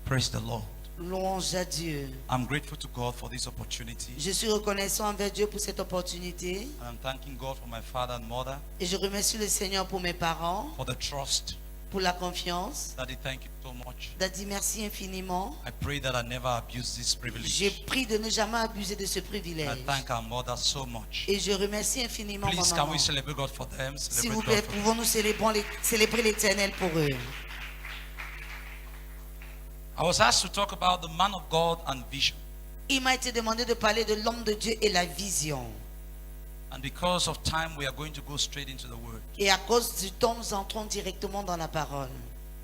Praise the Lord. Louange à Dieu. I'm grateful to God for this opportunity. Je suis reconnaissant envers Dieu pour cette opportunité. And I'm thanking God for my father and mother, Et je remercie le Seigneur pour mes parents, for the trust. pour la confiance. Daddy, thank you so much. Daddy, merci infiniment. I pray that I never abuse this J'ai privilege. pris de ne jamais abuser de ce I privilège. thank our mother so much. Et je remercie infiniment Please, ma can maman. we celebrate God for them? S'il vous Celebrate plaît, God for them. pouvons-nous célébrer l'Éternel pour eux. I was asked to talk about the man of God and vision. Il m'a été demandé de parler de l'homme de Dieu et la vision. And because of time, we are going to go straight into the word. Et à cause du temps, nous entrons directement dans la parole.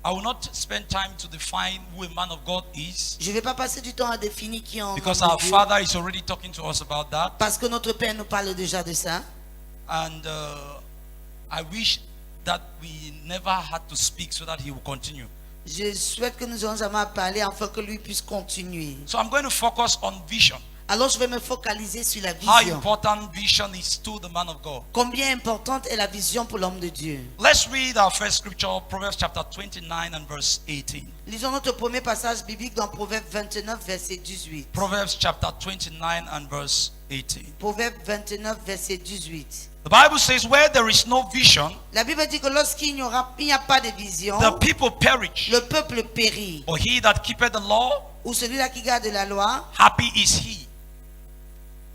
I will not spend time to define who a man of God is, Je ne vais pas passer du temps à définir qui est un homme because de our Dieu, Father is already talking to us about that. parce que notre Père nous parle déjà de ça. And I wish that we never had to speak so that he will continue. Je souhaite que nous ayons jamais à parler afin que lui puisse continuer. So I'm going to focus on vision. Alors je vais me focaliser sur la How vision. important vision is to the man of God. Combien importante est la vision pour l'homme de Dieu. Let's read our first scripture, Proverbs chapter 29 and verse 18. Lisons notre premier passage biblique dans Proverbe 29, verset 18. Proverbs chapter 29 and verse 18. Proverbe 29, verset 18. The Bible says, where there is no vision, La Bible dit que lorsqu'il n'y a pas de vision, the people perish. le peuple périt. But he that keepeth the law, Ou celui-là qui garde la loi, happy is he.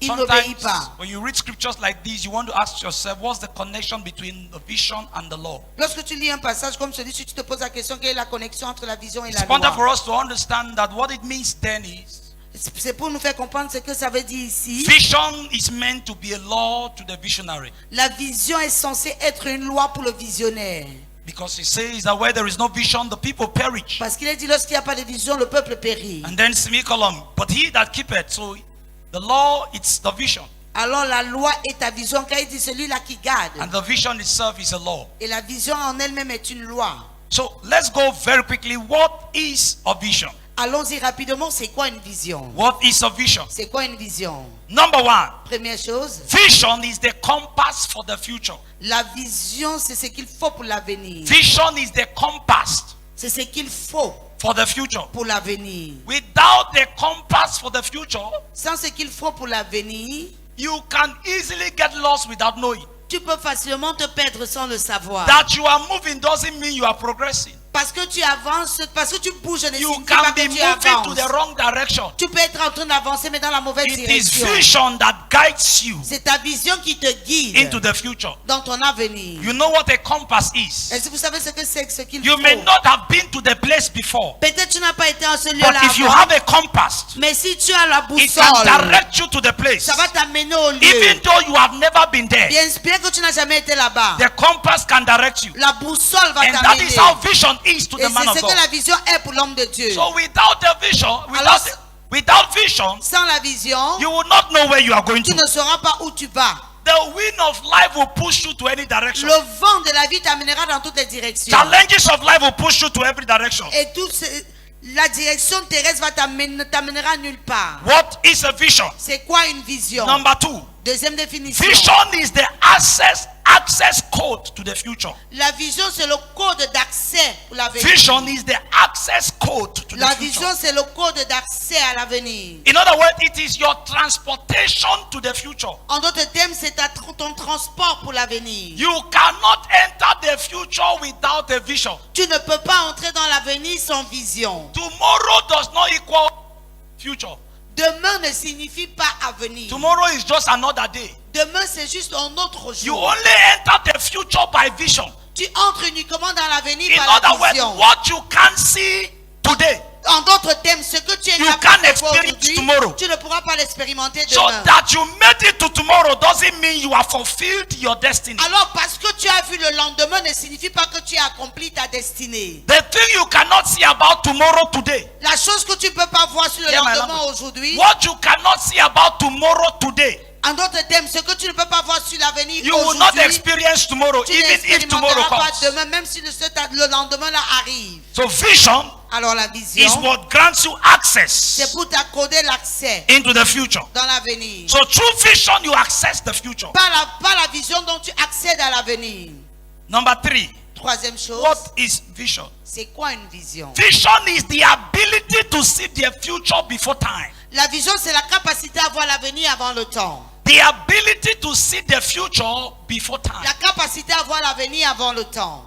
il n'obéit Sometimes pas. when you read scriptures like this, you want to ask yourself, what's the connection between the vision and the law? Lorsque tu lis un passage comme celui-ci, tu te poses la question, quelle est la connexion entre la vision et It's la important for loi? us to understand that what it means then is, C'est pour nous faire comprendre ce que ça veut dire ici. vision is meant to be a law to the visionary. La vision est censée être une loi pour le visionnaire. Because it says that where there is no vision, the people perish. Parce qu'il est dit, lorsqu'il n'y a pas de vision, le peuple périt. And then semicolon, but he that keepeth, so the law, it's the vision. Alors la loi est ta vision, car il dit celui-là qui garde. And the vision itself is a law. Et la vision en elle-même est une loi. So let's go very quickly. What is a vision? Allons-y rapidement, c'est quoi une vision? What is a vision? C'est quoi une vision? Number one, Première chose, vision is the compass for the future. la vision, c'est ce qu'il faut pour l'avenir. Vision is the compass C'est ce qu'il faut for the future. pour l'avenir. Without the compass for the future, Sans ce qu'il faut pour l'avenir, you can easily get lost without knowing. tu peux facilement te perdre sans le savoir. That you are moving doesn't mean you are progressing. Parce que tu avances, parce que tu bouges, ne You signifie can pas be que tu moving to avances. the wrong direction. Tu peux être en train d'avancer, mais dans la mauvaise It is direction. vision that guides you C'est ta vision qui te guide into the future. dans ton avenir. You know what a compass is. Est-ce que vous savez ce que c'est, ce qu'il You faut? may not have been to the place before, Peut-être tu n'as pas été en ce but lieu-là if you avant, have a compass, mais si tu as la it can boussole, direct you to the place. ça va t'amener au lieu. Even though you have never been there, Bien que tu n'as jamais été là-bas, the compass can direct you. la boussole va And that t'amener. is how vision is to Et the man c'est of ce que God. la vision est pour l'homme de Dieu. So without a vision, without vision, Sans la vision, you will not know where you are going tu to. ne sauras pas où tu vas. The wind of life will push you to any direction. Le vent de la vie t'amènera dans toutes les directions. Challenges of life will push you to every direction. Et la direction terrestre t'amènera nulle part. What is a vision? C'est quoi une vision? Number two, Deuxième définition. vision is the access code to the future. La vision, c'est le code d'accès pour l'avenir. Vision is the access code to the La future. vision, c'est le code d'accès à l'avenir. In other words, it is your transportation to the future. En d'autres termes, c'est ton transport pour l'avenir. You cannot enter the future without a vision. Tu ne peux pas entrer dans l'avenir sans vision. Tomorrow does not equal future. Demain ne signifie pas avenir. Tomorrow is just another day. Demain, c'est juste un autre You jour. only enter the future by vision. Tu entres uniquement dans l'avenir In par la other words, vision. what you can see today, En d'autres termes, ce que tu es You capable can't de voir experience aujourd'hui, tomorrow. tu ne pourras pas l'expérimenter so demain. that you made it to tomorrow doesn't mean you have fulfilled your destiny. Alors, parce que tu as vu le lendemain ne signifie pas que tu as accompli ta destinée. The thing you cannot see about tomorrow today, La chose que tu ne peux pas voir sur le Yeah, my lendemain language. aujourd'hui, what you cannot see about tomorrow today, en d'autres termes, ce que tu ne peux pas voir sur l'avenir you will not aujourd'hui, experience tomorrow, tu even if tomorrow n'expérimenteras pas comes. demain, même si le lendemain là arrive. So vision Alors la is vision, what grants you access c'est pour t'accorder l'accès into the future. dans l'avenir. So through vision you access the future. Pas la vision dont tu accèdes à l'avenir. Number three, Troisième chose, What is vision? c'est quoi une vision? Vision is the ability to see the future before time. La vision, c'est la capacité à voir l'avenir avant le temps. The ability to see the future before time. La capacité à voir l'avenir avant le temps.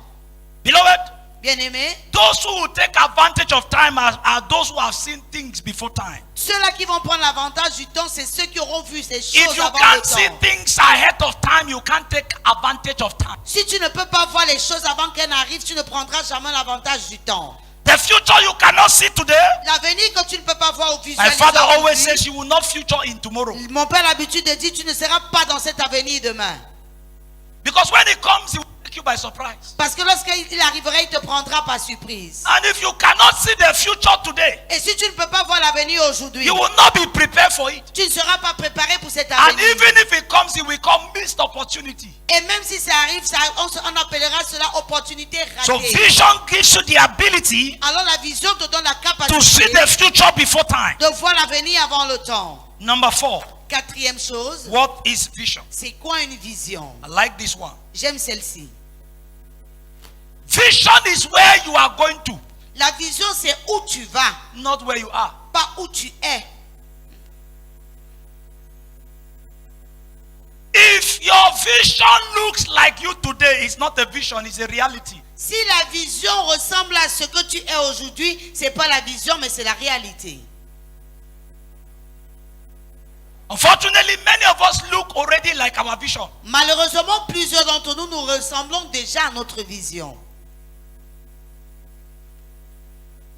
Beloved, Bien-aimés, those who will take advantage of time are those who have seen things before time. ceux-là qui vont prendre l'avantage du temps, c'est ceux qui auront vu ces If choses you avant can't le see temps. things ahead of time, you can't take advantage of time. Si tu ne peux pas voir les choses avant qu'elles n'arrivent, tu ne prendras jamais l'avantage du temps. The future you cannot see today. L'avenir que tu ne peux pas voir au My visuel. father always says you will not future in tomorrow. Mon père a l'habitude de dire, tu ne seras pas dans cet avenir demain. Because when it comes, he will take you by surprise. Parce que lorsqu'il arrivera, il te prendra par surprise. And if you cannot see the future today, Et si tu ne peux pas voir l'avenir aujourd'hui, you will not be prepared for it. tu ne seras pas préparé pour cet And avenir. even if it comes, it will come missed opportunity. Et même si ça arrive, on appellera cela opportunité So ratée. vision gives you the ability Alors la vision te donne la to see capacité the future before time. de voir l'avenir avant le temps. Number 4, Quatrième chose, what is vision? c'est quoi une vision? I like this one. J'aime celle-ci. Vision is where you are going to, La vision, c'est où tu vas, not where you are. pas où tu es. If your vision looks like you today, it's not a vision, it's a reality. Si la vision ressemble à ce que tu es aujourd'hui, c'est pas la vision, mais c'est la réalité. Unfortunately, many of us look already like our vision. Malheureusement, plusieurs d'entre nous, nous ressemblons déjà à notre vision.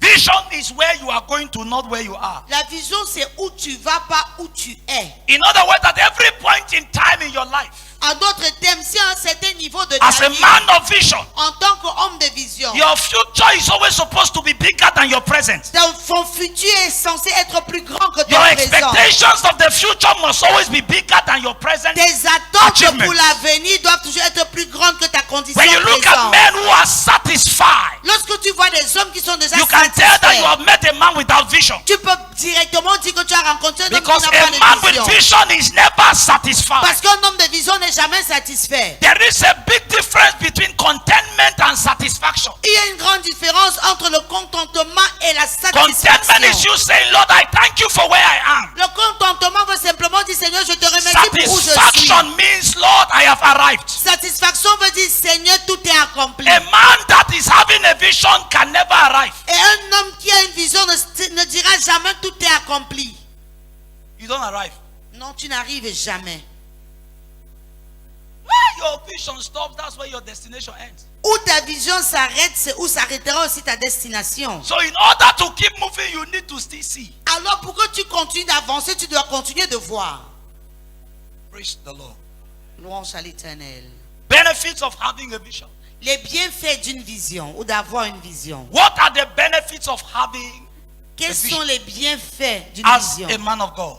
Vision is where you are going to, not where you are. La vision, c'est où tu vas, pas où tu es. In other words, at every point in time in your life, En d'autres termes, si à un certain niveau de as ta a vie, man of vision, en tant qu'homme de vision, your future is always supposed to be bigger than your present. ton futur est censé être plus grand que ton Your présent. expectations of the future must always be bigger than your present. Tes attentes achievements. pour l'avenir doivent toujours être plus grandes que ta condition When you look at présente. men who are satisfied, Lorsque tu vois des hommes qui sont déjà you can tell that you satisfaits, have met a man without vision. tu peux directement dire que tu as rencontré un homme Because qui n'a a man pas de with vision. vision is never satisfied. Parce qu'un homme de vision n'est jamais satisfait. There is a big difference between contentment and satisfaction. Il y a une grande différence entre le contentement et la Contentment satisfaction. is you saying, Lord, I thank you for where I am. Le contentement veut simplement dire, Seigneur, je te remercie pour où je suis. Satisfaction means, Lord, I have arrived. Satisfaction veut dire, Seigneur, tout est accompli. A man that is having a vision can never arrive. Et un homme qui a une vision ne dira jamais tout est accompli. You don't arrive. Non, tu n'arrives jamais. Where your vision stops, that's where your destination ends. Où ta vision s'arrête, c'est où s'arrêtera aussi ta destination. So in order to keep moving, you need to still see. Alors pour que tu continues d'avancer, tu dois continuer de voir. Praise the Lord. Louange à l'Éternel. Benefits of having a vision. Les bienfaits d'une vision ou d'avoir une vision. What are the benefits of having Quels a vision sont les bienfaits d'une as vision a man of God?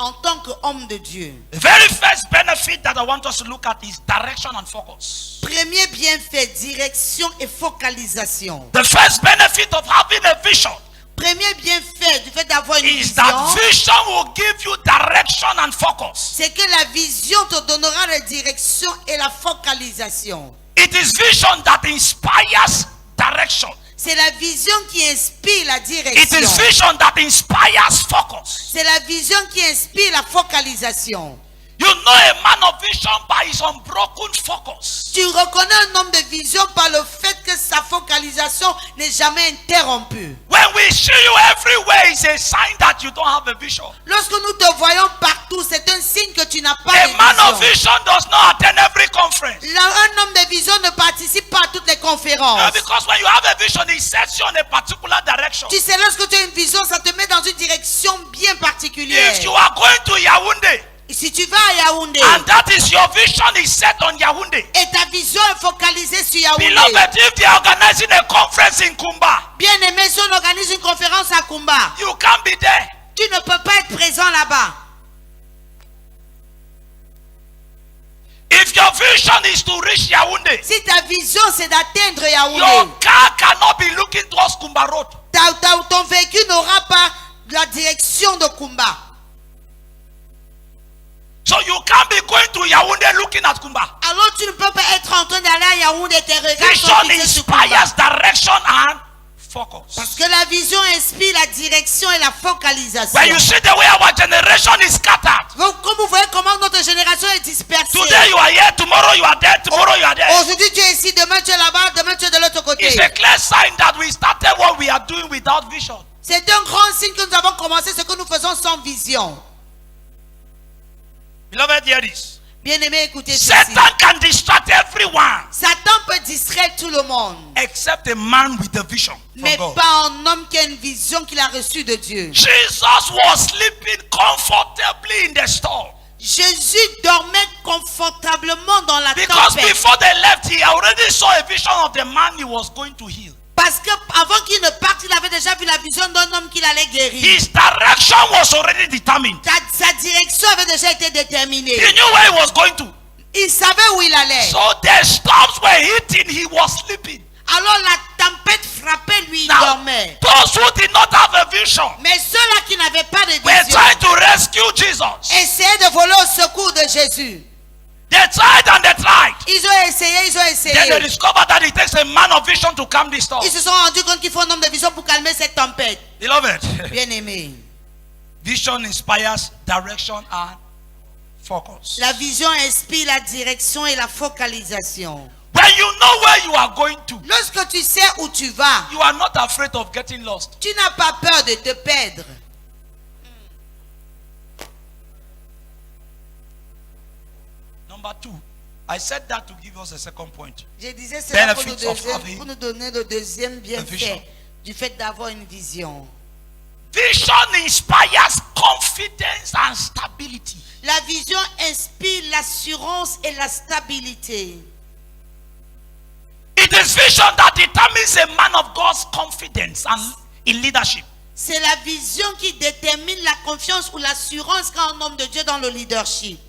en tant qu'homme de Dieu? The very first benefit that I want us to look at is direction and focus. Premier bienfait, direction et focalisation. The first benefit of having a vision Premier bienfait du fait d'avoir une is that vision, vision will give you direction and focus. c'est que la vision te donnera la direction et la focalisation. It is vision that inspires direction. C'est la vision qui inspire la It is direction. vision that inspires focus. C'est la vision qui inspire la focalisation. You know a man of vision by his unbroken focus. Tu reconnais un homme de vision par le fait que sa focalisation n'est jamais interrompue. When we see you everywhere, it's a sign that you don't have a vision. Lorsque nous te voyons partout, c'est un signe que tu n'as pas A man de of vision. vision does not attend every conference. Là, un homme de vision ne participe pas à toutes les conférences. Because when you have a vision, it sets you in a particular direction. Tu sais, lorsque tu as une vision, ça te met dans une direction bien particulière. If you are going to Yaoundé, Si tu vas à Yaoundé and that is your vision is set on Yaoundé. et ta vision est focalisée sur Yaoundé, Beloved, if they are organizing a conference in Kumba, bien aimé, si on organise une conférence à Kumba, you can't be there. tu ne peux pas être présent là-bas. If your vision is to reach Yaoundé, Si ta vision c'est d'atteindre your Yaoundé, car cannot be looking towards Kumba Road. ton véhicule n'aura pas la direction de Kumba. So you can't be going to Yaoundé looking at Kumba. Alors tu ne peux pas être en train d'aller à Yaoundé et tes regards sont Vision fixés sur Kumba. inspires direction and focus. Parce que la vision inspire la direction et la focalisation. When you see the way our generation is scattered. Donc, comme vous voyez comment notre génération est dispersée. Today you are here, tomorrow you are there, tomorrow you are there. Aujourd'hui tu es ici, demain tu es là-bas, demain tu es de l'autre côté. It's a clear sign that we started what we are doing without vision. C'est un grand signe que nous avons commencé ce que nous faisons sans vision. Beloved, hear this. Bien-aimé, écoutez ceci. Satan can distract everyone Satan peut distraire tout le monde, except a man with a vision from mais God. pas un homme qui a une vision qu'il a reçue de Dieu. Jesus was sleeping comfortably in the store Jésus dormait confortablement dans la because tempête. before they left, he already saw a vision of the man he was going to heal. Parce que avant qu'il ne parte, il avait déjà vu la vision d'un homme qu'il allait guérir. His direction was already determined. Sa direction avait déjà été déterminée. He knew where he was going to. Il savait où il allait. So the storms were hitting, he was sleeping. Alors la tempête frappait, lui, il Now, dormait. those who did not have a vision Mais ceux-là qui n'avaient pas de were vision trying to rescue Jesus. essayaient de voler au secours de Jésus. They tried and they tried. Ils ont essayé, Then they discovered that it takes a man of vision to calm the storm. Ils se sont rendus compte qu'il faut un homme de vision pour calmer cette tempête. Beloved, Bien-aimé, vision inspires direction and focus. la vision inspire la direction et la focalisation. When you know where you are going to, Lorsque tu sais où tu vas, you are not afraid of getting lost. tu n'as pas peur de te perdre. Number 2, I said that to give us a second point. Je disais cela Benefits of having pour nous donner le deuxième vision. bienfait du fait d'avoir une vision. Vision inspires confidence and stability. La vision inspire l'assurance et la stabilité. It is vision that determines a man of God's confidence and in leadership. C'est la vision qui détermine la confiance ou l'assurance qu'a un homme de Dieu dans le leadership.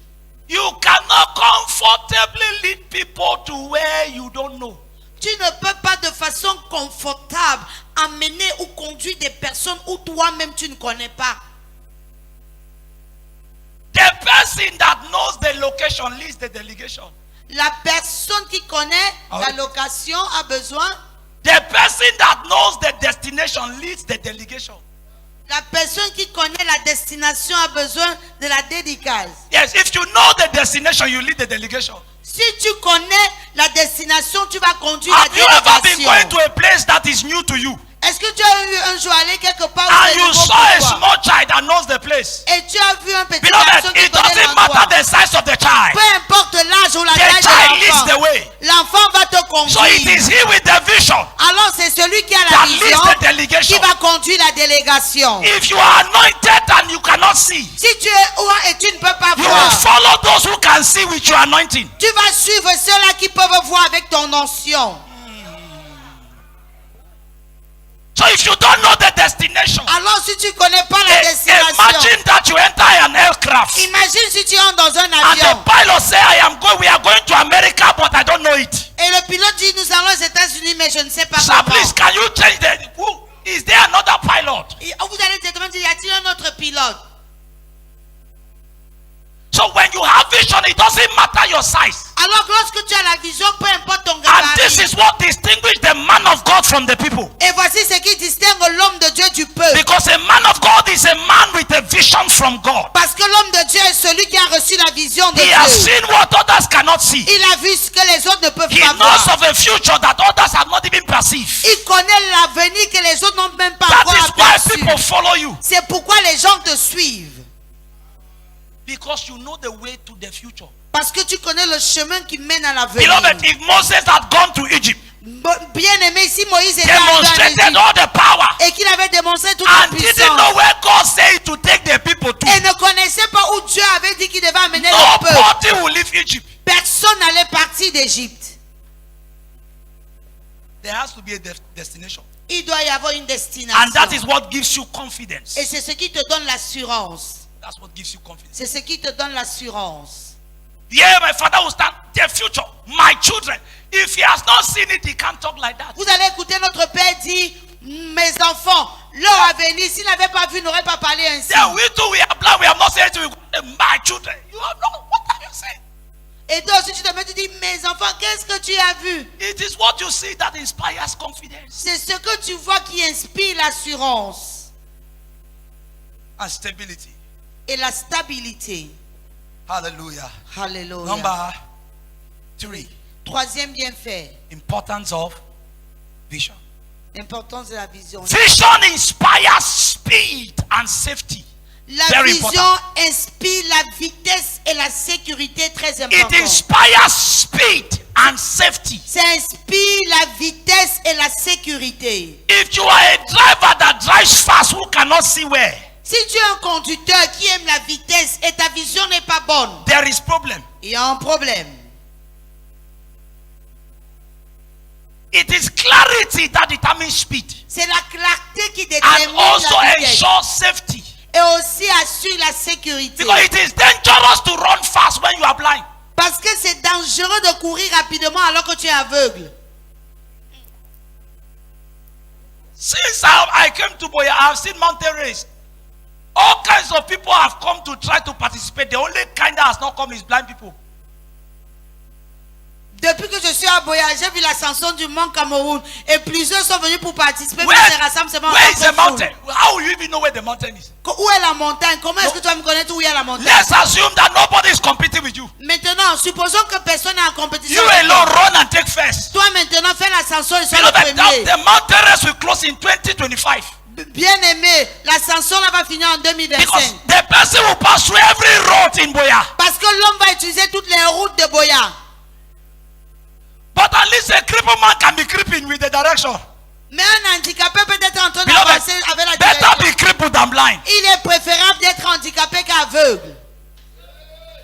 You cannot comfortably lead people to where you don't know. Tu ne peux pas de façon confortable amener ou conduire des personnes où toi-même tu ne connais pas. The person that knows the location leads the delegation. La personne qui connaît Ah la oui. location a besoin. The person that knows the destination leads the delegation. La personne qui connaît la destination a besoin de la dédicace. Yes, if you know the destination, you lead the delegation. Si tu connais la destination, tu vas conduire Have you la ever been going délégation. to a place that is new to you? Est-ce que tu as eu un jour aller quelque part où And c'est you nouveau saw pour a toi? small child that knows the place. Et tu as vu un petit Beloved, garçon qui it connaît doesn't matter l'endroit. the size of the child. Peu importe l'âge ou la The taille child leads de the l'enfant, way. l'enfant va te So it conduire. is he with the vision Alors c'est celui qui a la that leads vision the qui delegation. va conduire la délégation. If you are anointed and you cannot see, Si tu es loin et tu ne peux pas you will voir, follow those who can see with your anointing. tu vas suivre ceux-là qui peuvent voir avec ton onction. So if you don't know the destination, Alors si tu ne connais pas la destination, imagine that you enter an aircraft imagine si tu entres dans un and the avion pilot say, we are going to America, but I don't know it. et le pilote dit nous allons aux États-Unis mais je ne sais pas Sir, comment. please, can you change is there another pilot? Et vous allez directement dire y a-t-il un autre pilote? So when you have vision, it doesn't matter your size. Alors que lorsque tu as la vision, peu importe ton And this gabarit. is what distinguishes the man of God from the people. Et voici ce qui distingue l'homme de Dieu du peuple. Because a man of God is a man with a vision from God. Parce que l'homme de Dieu est celui qui a reçu la vision de He has Dieu. seen what others cannot see. Il a vu ce que les autres ne peuvent He pas knows voir. of a future that others have not even perceived. Il connaît l'avenir que les autres n'ont même pas That encore is why aperçu. people follow you. C'est pourquoi les gens te suivent. Because you know the way to the future. Parce que tu connais le chemin qui mène à l'avenir. Beloved, if Moses had gone to Egypt, Bien aimé, si Moïse était arrivé en demonstrated Égypte all the power, et qu'il avait démontré toute la and didn't puissance know where God said to take the people to, et ne connaissait pas où Dieu avait dit qu'il devait amener le peuple, nobody will leave Egypt. personne n'allait partir d'Égypte. There has to be a destination. Il doit y avoir une destination. And that is what gives you confidence. Et c'est ce qui te donne l'assurance. That's what gives you confidence. C'est ce qui te donne l'assurance. Yeah, my father will stand. The future, my children. If he has not seen it, he can't talk like that. Vous allez écouter notre Père dire, mes enfants, L'heure à venir, s'il n'avait pas vu, il n'aurait pas parlé ainsi. Then we too, we are blind, we have not said to my children. You have not, what are you saying? Et toi aussi, tu te mets, tu dis, mes enfants, qu'est-ce que tu as vu? It is what you see that inspires confidence C'est ce que tu vois qui inspire l'assurance and stability. et la stabilité. Hallelujah. Alléluia. Number 3, Troisième bienfait, importance of vision. l'importance de la vision. Vision inspires speed and safety. La Very vision important. inspire la vitesse et la sécurité, très It important. inspires speed and safety. Ça inspire la vitesse et la sécurité. If you are a driver that drives fast who cannot see where, Si tu es un conducteur qui aime la vitesse et ta vision n'est pas bonne, there is problem. il y a un problème. It is clarity that determines speed C'est la clarté qui and détermine also la vitesse ensures safety. et aussi assure la sécurité. Because it is dangerous to run fast when you are blind. Parce que c'est dangereux de courir rapidement alors que tu es aveugle. Since I came to Boya, I have seen mountain race. All kinds of people have come to try to participate. The only kind that has not come is blind people. Depuis que je suis à Boya, j'ai vu l'ascension du Mont Cameroun et plusieurs sont venus pour participer. Where, Mais ces rassemblements where is the sont pas mountain? How will you even know where the mountain is? Où est la montagne? Comment est-ce que tu vas me connaître où il y a la montagne? Let's assume that nobody is competing with you. Maintenant, supposons que personne n'est en compétition. You avec alone toi. run and take first. Toi maintenant, fais l'ascension et sois You know le that premier. the mountain race will close in 2025. Bien aimé, l'ascension là va finir en Because 2025. the person will pass through every road in Boya. Parce que l'homme va utiliser toutes les routes de Boya. But at least a crippled man can be creeping with the direction. Mais un handicapé peut être en train Beloved, d'avancer avec la better direction. be crippled than blind. Il est préférable d'être handicapé qu'aveugle.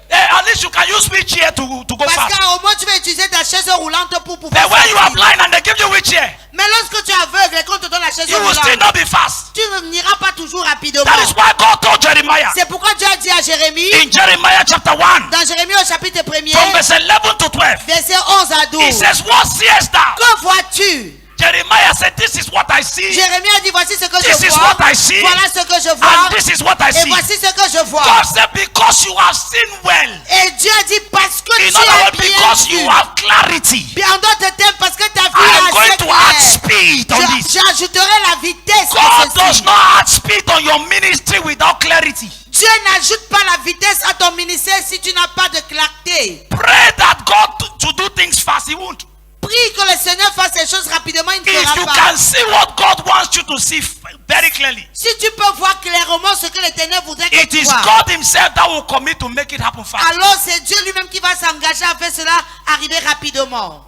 At least you can use wheelchair to go Parce fast. qu'au moins tu vas utiliser ta chaise roulante pour pouvoir But when you are sortir. blind and they give you wheelchair, Mais lorsque tu es aveugle et qu'on te donne la chaise you will still roulante, not be fast. tu n'iras pas toujours rapidement. That is why God told Jeremiah C'est pourquoi Dieu a dit à Jérémie, in Jeremiah chapter 1, dans Jérémie au chapitre 1er, from verse 11 to 12, verset 11 à 12. he says, what seest thou? Que vois-tu? Jeremiah said, this is what I see, Jérémie a dit, voici ce que This je is vois. what I see. Voilà ce que je vois. and this is what I Et see. voici ce que je vois. God said, because you have seen well, Et Dieu a dit, parce que in tu other as words, bien because vu. you have clarity, Bien, en d'autres termes, parce que ta vie I am est going assez to add claire. speed on this. J'ajouterai la vitesse God à does ceci. not add speed on your ministry without clarity. Dieu n'ajoute pas la vitesse à ton ministère si tu n'as pas de clarté. Pray that God to do things fast. He won't. Prie que le Seigneur fasse les choses rapidement, il ne If fera you pas. can see what God wants you to see very clearly, Si tu peux voir clairement ce que l'Éternel voudrait que it tu is vois, God Himself that will commit to make it happen fast. alors c'est Dieu lui-même qui va s'engager à faire cela arriver rapidement.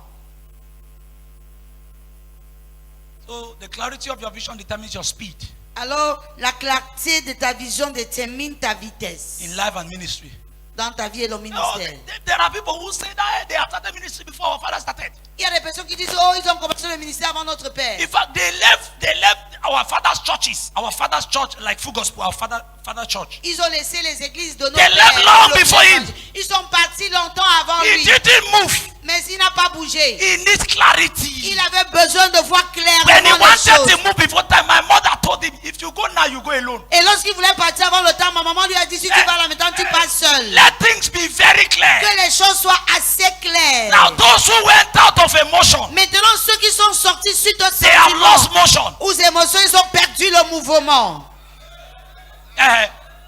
So the clarity of your vision determines your speed Alors, la clarté de ta vision détermine ta vitesse in life and ministry. dans ta vie et le No, ministère. there are people who say that they have started ministry before our father started. Il y a des personnes qui disent, oh, ils ont commencé le ministère avant notre père. In fact, they left our father's churches, our father's church, like Full Gospel, our father church. Ils ont laissé les églises de nos They left pères. long before him. Ils sont partis longtemps avant He lui. didn't move. Mais il n'a pas bougé. He needs clarity. Il avait besoin de voir When he clairement les wanted choses. to move before time, my mother told him, if you go now, you go alone. Et lorsqu'il voulait partir avant le temps, ma maman lui a dit, si tu vas là maintenant, tu pars seul. Let things be very clear. Que les choses soient assez claires. Now, those who went out of emotion, Maintenant, ceux qui sont sortis suite au they have lost sentiment, motion. aux émotions, ils ont perdu le mouvement.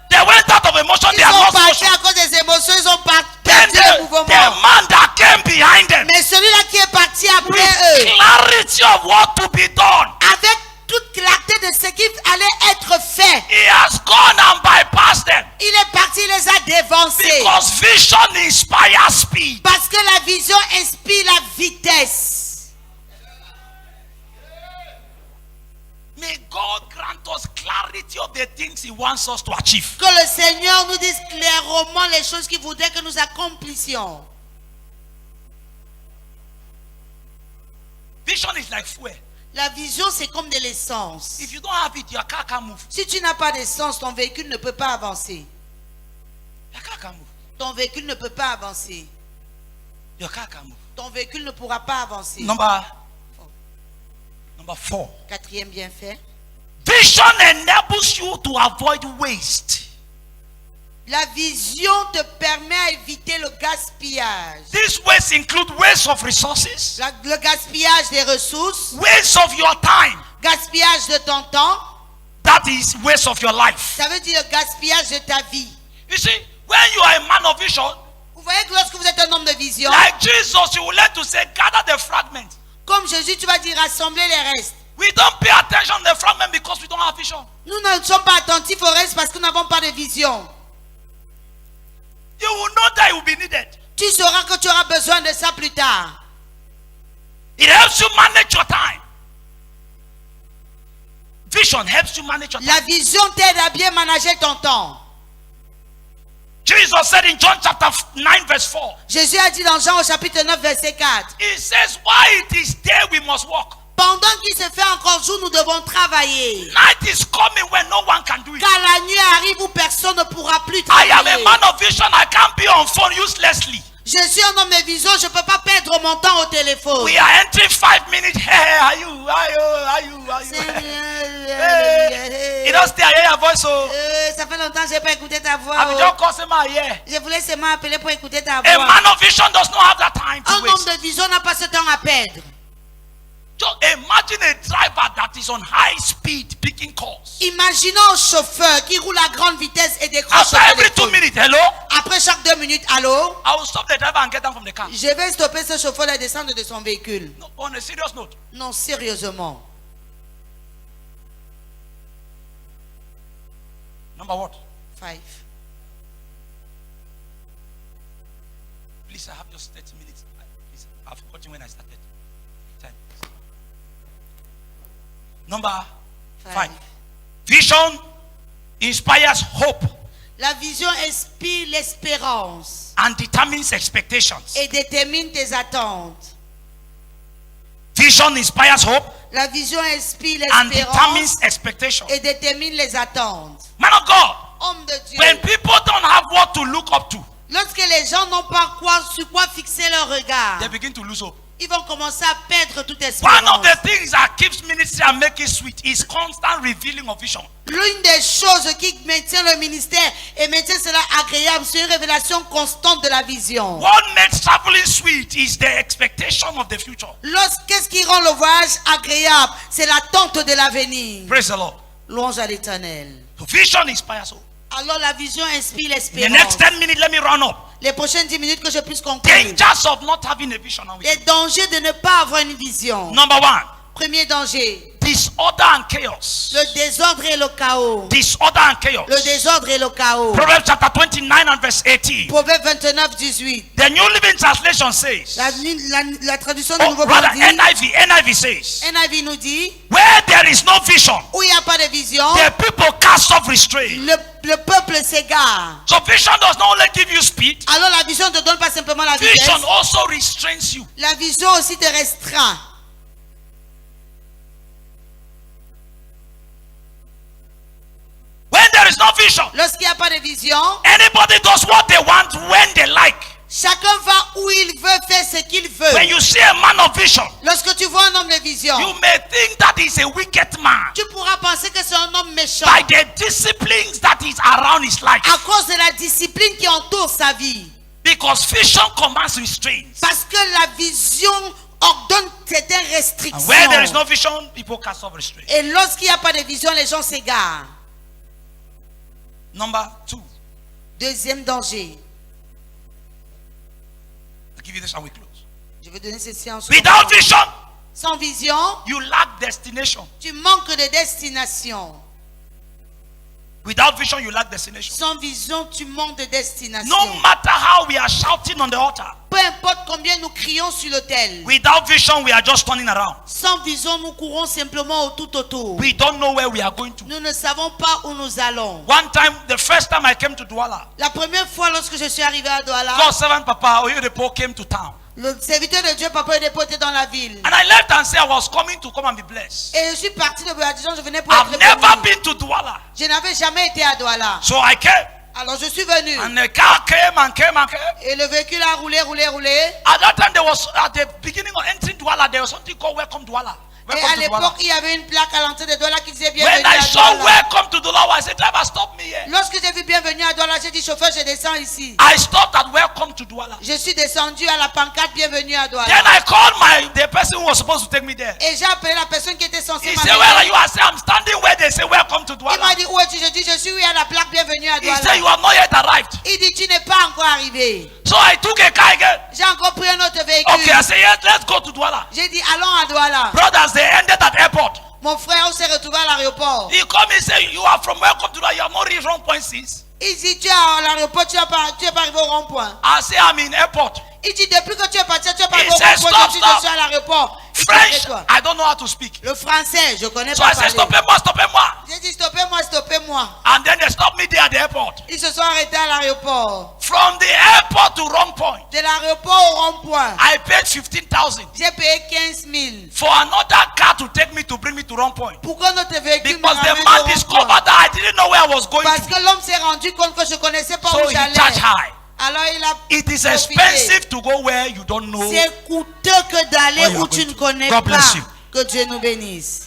They went out of emotion, Ils they have sont lost partis motion. à cause des émotions, ils ont Then perdu le mouvement. the man that came behind them, Mais celui-là qui est parti après with eux, clarity of what to be done, avec toute clarté de ce qui allait être fait, he has gone and bypassed them. il est parti, il les a dévancés. Because vision inspires speed. Parce que la vision inspire la vitesse. May God grant us clarity of the things He wants us to achieve. Que le Seigneur nous dise clairement les choses qu'il voudrait que nous accomplissions. Vision is like fuel. La vision, c'est comme de l'essence. If you don't have it, your car can't move. Si tu n'as pas d'essence, ton véhicule ne peut pas avancer. Your car can't move. Ton véhicule ne peut pas avancer. Your car can't move. Ton véhicule ne pourra pas avancer. Number 4. Quatrième bienfait, Vision enables you to avoid waste. La vision te permet à éviter le gaspillage. These waste include waste of resources, Le gaspillage des ressources, waste of your time. gaspillage de ton temps, That is waste of your life. ça veut dire le gaspillage de ta vie. You see, when you are a man of vision, Vous voyez que lorsque vous êtes un homme de vision, like Jesus, you will learn to say, gather the fragments. comme Jésus, tu vas dire rassembler les restes. We don't pay attention to the fragment because we don't have vision. Nous ne sommes pas attentifs aux restes parce que nous n'avons pas de vision. You will know that it will be needed. Tu sauras que tu auras besoin de ça plus tard. It helps you manage your time. Vision helps you manage your time. La vision t'aide à bien manager ton temps. Jesus said in John chapter 9 verse 4. Jésus a dit dans Jean au chapitre 9 verset 4. He says, why it is day we must walk. Pendant qu'il se fait encore jour, nous devons travailler. Night is coming when no one can do it. Car la nuit arrive où personne ne pourra plus I am a travailler. man of vision. I can't be on phone uselessly. Je suis un homme de vision, je ne peux pas perdre mon temps au téléphone. We are entering 5 minutes. Hey, are you? You don't stay, I hear your voice. So Ça fait longtemps que je n'ai pas écouté ta voix. I'm just causing my ear. Je voulais seulement appeler pour écouter ta A voix. man of vision does not have that time to Un homme waste. de vision n'a pas ce temps à perdre. Just imagine a driver that is on high speed picking calls. Imaginons un chauffeur qui roule à grande vitesse et décroche After le every 2 téléphone. minutes, hello, Après chaque 2 minutes, allô? I will stop the driver and get down from the car. Je vais stopper ce chauffeur et descendre de son véhicule. No, on a serious note. Non, sérieusement. Number what? 5. Please, I have just 30 minutes. Please, I've forgotten when I started. Time. Number 5. Vision inspires hope La vision inspire l'espérance and determines expectations. et détermine tes attentes. Vision inspires hope La vision inspire and l'espérance determines expectations. et détermine les attentes. Man of God, Homme de Dieu, when people don't have what to look up to, lorsque les gens n'ont pas sur quoi fixer leur regard, they begin to lose hope. ils vont commencer à perdre toute One espérance. of the things that keeps ministry and make it sweet is constant revealing of vision. L'une des choses qui maintient le ministère et maintient cela agréable, c'est une révélation constante de la vision. What makes traveling sweet is the expectation of the future. Qu'est-ce qui rend le voyage agréable? C'est l'attente de l'avenir. Praise the Lord. Louange à l'Éternel. So vision inspires hope. Alors la vision inspire In the next l'espérance. 10 minutes, let me run up. Les prochaines 10 minutes que je puisse conclure. Dangers of not having a vision. Les dangers de ne pas avoir une vision. Number 1, Premier danger, disorder and chaos. le désordre et le chaos. Disorder and chaos. Le désordre et le chaos. Proverbs chapter 29 and verse 18. Proverbe 29, 18. The New Living Translation says, La traduction du oh, Nouveau rather Paradis, NIV says, NIV nous dit, where there is no vision, où il n'y a pas de vision, the people cast off restraint. le peuple s'égare. So vision does not only give you speed, Alors la vision ne te donne pas simplement la vitesse. vision also restrains you. La vision aussi te restreint. When there is no vision, Lorsqu'il n'y a pas de vision, anybody does what they want when they like. chacun va où il veut faire ce qu'il veut. When you see a man of vision, Lorsque tu vois un homme de vision, you may think that he's a wicked man tu pourras penser que c'est un homme méchant by the disciplines that is around his life. à cause de la discipline qui entoure sa vie. Because vision commands restraints. Parce que la vision ordonne certaines And where there is restrictions. no vision, people cast off restraint. Et lorsqu'il n'y a pas de vision, les gens s'égarent. Number 2, Deuxième danger. I'll give you this and we close. Je vais donner ceci en Without vision, Sans vision, you lack destination. tu manques de destination. Without vision, you lack destination. Sans vision, tu manques de destination. No matter how we are shouting on the altar, Peu importe combien nous crions sur l'autel. without vision, we are just turning around. Sans vision, nous courons simplement tout autour. We don't know where we are going to. Nous ne savons pas où nous allons. One time, the first time I came to Douala, La première fois lorsque je suis arrivé à Douala, God's servant Papa Oyedepo came to town. le serviteur de Dieu, Papa Oyedepo, était dans la ville. And I left and said I was coming to come and be blessed. Et je suis parti de Boyadison, je venais pour I've être never béni. been to Douala. Je n'avais jamais été à Douala. So I came. Alors je suis venu. And the car came and came and came. Et le véhicule a roulé, roulé, roulé. At that time, there was, at the beginning of entering Douala, there was something called Welcome Douala. Et Welcome à to l'époque, Douala. il y avait une plaque à l'entrée de Douala qui disait When bienvenue I à saw Douala. welcome to Douala, I said, driver, stop me here. Lorsque j'ai vu bienvenue à Douala, j'ai dit chauffeur, je descends ici. I stopped at welcome to Douala. Je suis descendu à la pancarte bienvenue à Douala. Then I called the person who was supposed to take me there. Et j'ai appelé la personne qui était censée He said, where are m'amener. you? I said, I'm standing where they say welcome to Il m'a Douala. dit où es-tu? Je dis je suis où il y a la plaque bienvenue à He said, you Douala. have not yet arrived. Il dit tu n'es pas encore arrivé. So I took a car again. J'ai encore pris un autre Okay, I véhicule. said, yes, let's go to Douala. J'ai dit allons à Douala. Brothers, they ended at airport. Mon frère s'est retrouvé à l'aéroport. He called me and said, you are from welcome to Douala. You have not reached wrong point since. Il dit tu es à l'aéroport, tu es pas arrivé au rond-point. I say, I'm in airport. Il dit depuis que tu es parti, tu es pas He arrivé au said, rond-point. stop, Je stop. suis à l'aéroport. Il dit, French, arrête-toi. I don't know how to speak. Le français, je connais So pas I said, parler. stoppez-moi, stoppez-moi. J'ai dit stoppez-moi, stoppez-moi. And then they stopped me there at the airport. Ils se sont arrêtés à l'aéroport. From the airport to wrong point, De l'aéroport au rond-point, I paid 15,000 j'ai payé 15 000 for another car to take me to bring me to wrong point. pour que notre véhicule me Because the ramène man au rond-point. discovered that I didn't know where I was going Parce to. que l'homme s'est rendu compte que je connaissais pas So où he j'allais. charged high. Alors il a It is profité. expensive to go where you don't know. C'est coûteux que d'aller Where you où are tu going ne to. connais God bless pas. you. Que Dieu nous bénisse.